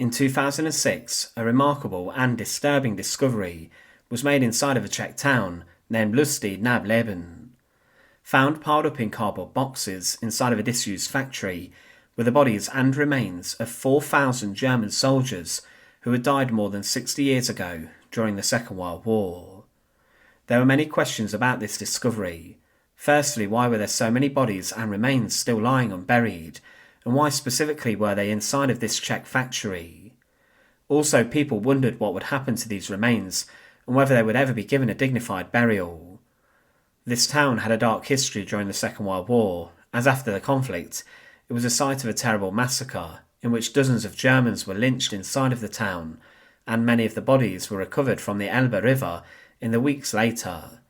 In 2006, a remarkable and disturbing discovery was made inside of a Czech town named Lusty nad Labem. Found piled up in cardboard boxes inside of a disused factory were the bodies and remains of 4,000 German soldiers who had died more than 60 years ago during the Second World War. There were many questions about this discovery. Firstly, why were there so many bodies and remains still lying unburied, and why specifically were they inside of this Czech factory? Also, people wondered what would happen to these remains and whether they would ever be given a dignified burial. This town had a dark history during the Second World War, as after the conflict, it was a site of a terrible massacre in which dozens of Germans were lynched inside of the town, and many of the bodies were recovered from the Elbe River in the weeks later.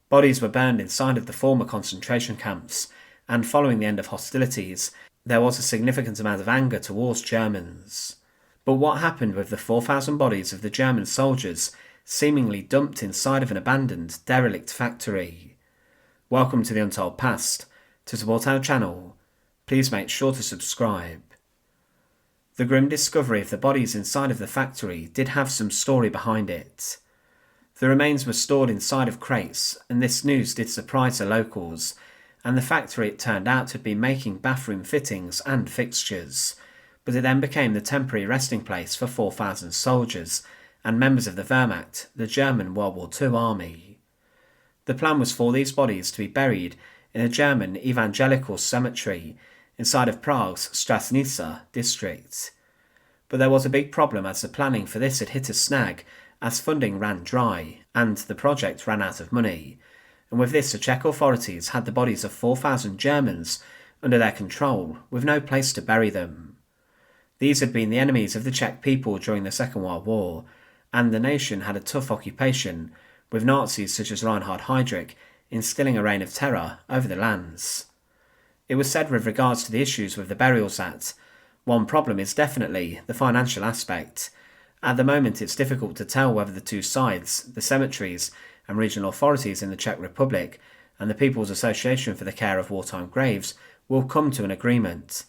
Bodies were burned inside of the former concentration camps, and following the end of hostilities, there was a significant amount of anger towards Germans. But what happened with the 4,000 bodies of the German soldiers seemingly dumped inside of an abandoned, derelict factory? Welcome to The Untold Past. To support our channel, please make sure to subscribe. The grim discovery of the bodies inside of the factory did have some story behind it. The remains were stored inside of crates, and this news did surprise the locals, and the factory, it turned out, had been making bathroom fittings and fixtures, but it then became the temporary resting place for 4,000 soldiers and members of the Wehrmacht, the German World War II army. The plan was for these bodies to be buried in a German evangelical cemetery inside of Prague's Strašnica district. But there was a big problem, as the planning for this had hit a snag as funding ran dry and the project ran out of money, and with this the Czech authorities had the bodies of 4,000 Germans under their control with no place to bury them. These had been the enemies of the Czech people during the Second World War, and the nation had a tough occupation, with Nazis such as Reinhard Heydrich instilling a reign of terror over the lands. It was said with regards to the issues with the burials that one problem is definitely the financial aspect. At the moment, it's difficult to tell whether the two sides, the cemeteries and regional authorities in the Czech Republic and the People's Association for the Care of Wartime Graves, will come to an agreement.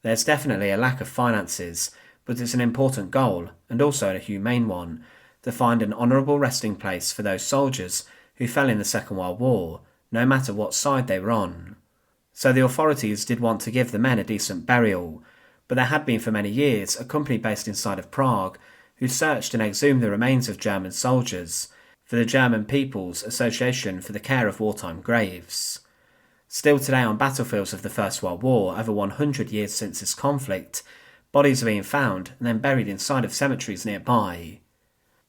There's definitely a lack of finances, but it's an important goal, and also a humane one, to find an honourable resting place for those soldiers who fell in the Second World War, no matter what side they were on. So the authorities did want to give the men a decent burial, but there had been for many years a company based inside of Prague who searched and exhumed the remains of German soldiers for the German People's Association for the Care of Wartime Graves. Still today, on battlefields of the First World War, over 100 years since this conflict, bodies are being found and then buried inside of cemeteries nearby.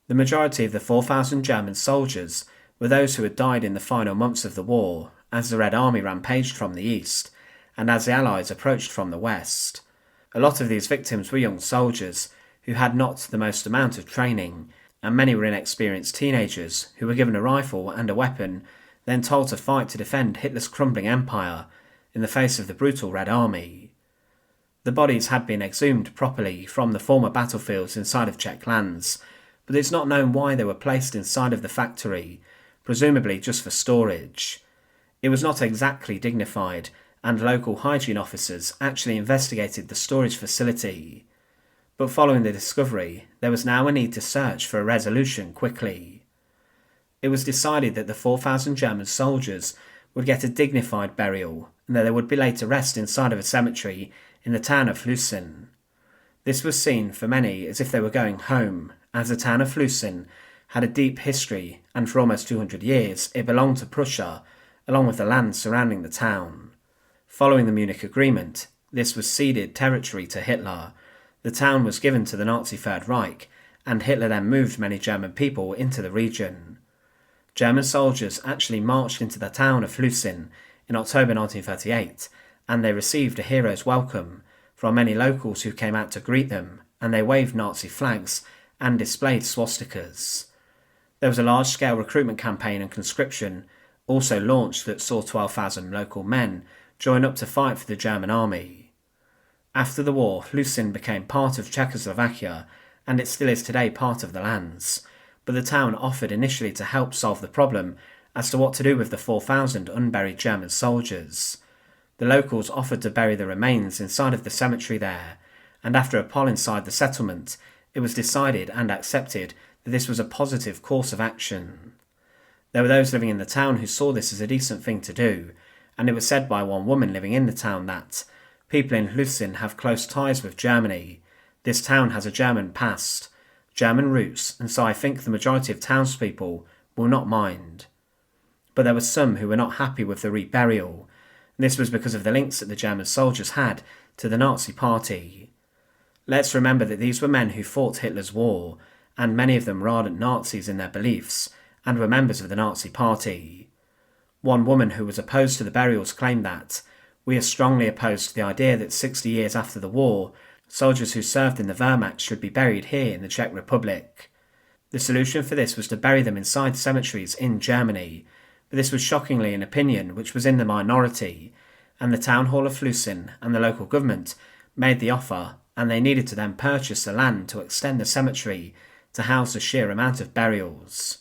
The majority of the 4,000 German soldiers were those who had died in the final months of the war, as the Red Army rampaged from the east, and as the Allies approached from the west. A lot of these victims were young soldiers who had not the most amount of training, and many were inexperienced teenagers who were given a rifle and a weapon, then told to fight to defend Hitler's crumbling empire in the face of the brutal Red Army. The bodies had been exhumed properly from the former battlefields inside of Czech lands, but it's not known why they were placed inside of the factory, presumably just for storage. It was not exactly dignified, and local hygiene officers actually investigated the storage facility. But following the discovery, there was now a need to search for a resolution quickly. It was decided that the 4,000 German soldiers would get a dignified burial, and that they would be laid to rest inside of a cemetery in the town of Hlusen. This was seen for many as if they were going home, as the town of Hlusen had a deep history, and for almost 200 years it belonged to Prussia, along with the land surrounding the town. Following the Munich Agreement, this was ceded territory to Hitler. The town was given to the Nazi Third Reich, and Hitler then moved many German people into the region. German soldiers actually marched into the town of Hlusen in October 1938, and they received a hero's welcome from many locals who came out to greet them, and they waved Nazi flags and displayed swastikas. There was a large-scale recruitment campaign and conscription also launched that saw 12,000 local men join up to fight for the German army. After the war, Hlusen became part of Czechoslovakia, and it still is today part of the lands, but the town offered initially to help solve the problem as to what to do with the 4,000 unburied German soldiers. The locals offered to bury the remains inside of the cemetery there, and after a poll inside the settlement, it was decided and accepted that this was a positive course of action. There were those living in the town who saw this as a decent thing to do, and it was said by one woman living in the town that people in Hlusin have close ties with Germany. This town has a German past, German roots, and so I think the majority of townspeople will not mind. But there were some who were not happy with the reburial, and this was because of the links that the German soldiers had to the Nazi Party. Let's remember that these were men who fought Hitler's war, and many of them were ardent Nazis in their beliefs, and were members of the Nazi Party. One woman who was opposed to the burials claimed that, "We are strongly opposed to the idea that 60 years after the war, soldiers who served in the Wehrmacht should be buried here in the Czech Republic." The solution for this was to bury them inside cemeteries in Germany, but this was shockingly an opinion which was in the minority, and the town hall of Hlusin and the local government made the offer, and they needed to then purchase the land to extend the cemetery to house the sheer amount of burials.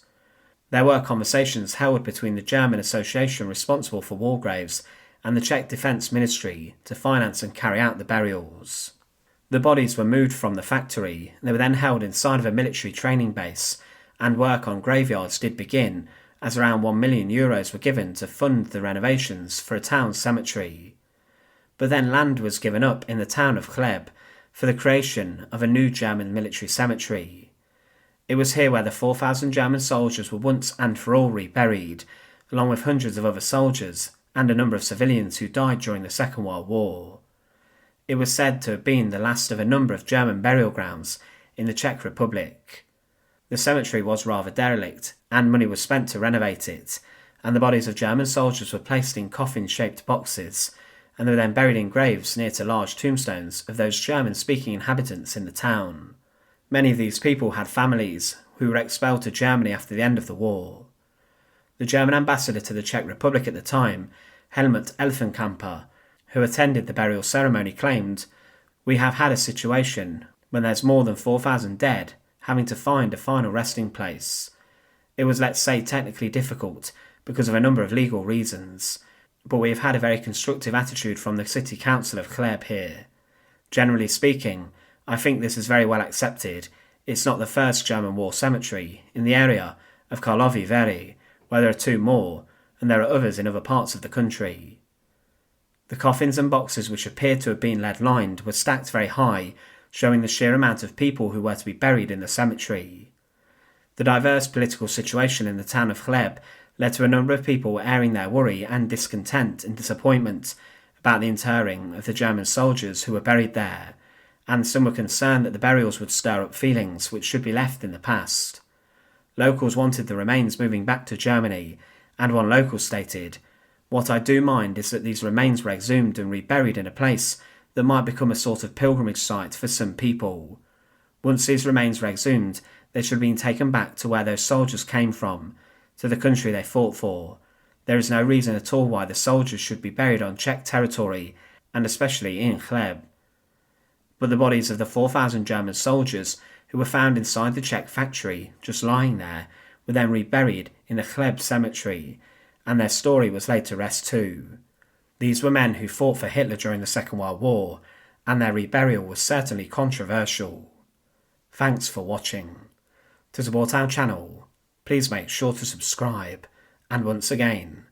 There were conversations held between the German association responsible for war graves and the Czech Defence Ministry to finance and carry out the burials. The bodies were moved from the factory, and they were then held inside of a military training base, and work on graveyards did begin, as around €1 million were given to fund the renovations for a town cemetery. But then land was given up in the town of Chleb for the creation of a new German military cemetery. It was here where the 4,000 German soldiers were once and for all reburied, along with hundreds of other soldiers and a number of civilians who died during the Second World War. It was said to have been the last of a number of German burial grounds in the Czech Republic. The cemetery was rather derelict, and money was spent to renovate it, and the bodies of German soldiers were placed in coffin-shaped boxes, and they were then buried in graves near to large tombstones of those German-speaking inhabitants in the town. Many of these people had families who were expelled to Germany after the end of the war. The German ambassador to the Czech Republic at the time, Helmut Elfenkamper, who attended the burial ceremony, claimed, "We have had a situation when there's more than 4,000 dead having to find a final resting place. It was, let's say, technically difficult because of a number of legal reasons, but we have had a very constructive attitude from the City Council of Chleb here. Generally speaking, I think this is very well accepted. It's not the first German war cemetery in the area of Karlovy Vary, where there are 2 more, and there are others in other parts of the country." The coffins and boxes, which appeared to have been lead-lined, were stacked very high, showing the sheer amount of people who were to be buried in the cemetery. The diverse political situation in the town of Chleb led to a number of people airing their worry and discontent and disappointment about the interring of the German soldiers who were buried there, and some were concerned that the burials would stir up feelings which should be left in the past. Locals wanted the remains moving back to Germany, and one local stated, "What I do mind is that these remains were exhumed and reburied in a place that might become a sort of pilgrimage site for some people. Once these remains were exhumed, they should have been taken back to where those soldiers came from, to the country they fought for. There is no reason at all why the soldiers should be buried on Czech territory, and especially in Chleb." But the bodies of the 4,000 German soldiers who were found inside the Czech factory, just lying there, were then reburied in the Chleb cemetery, and their story was laid to rest too. These were men who fought for Hitler during the Second World War, and their reburial was certainly controversial. Thanks for watching. To support our channel, please make sure to subscribe, and once again,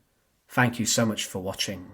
thank you so much for watching.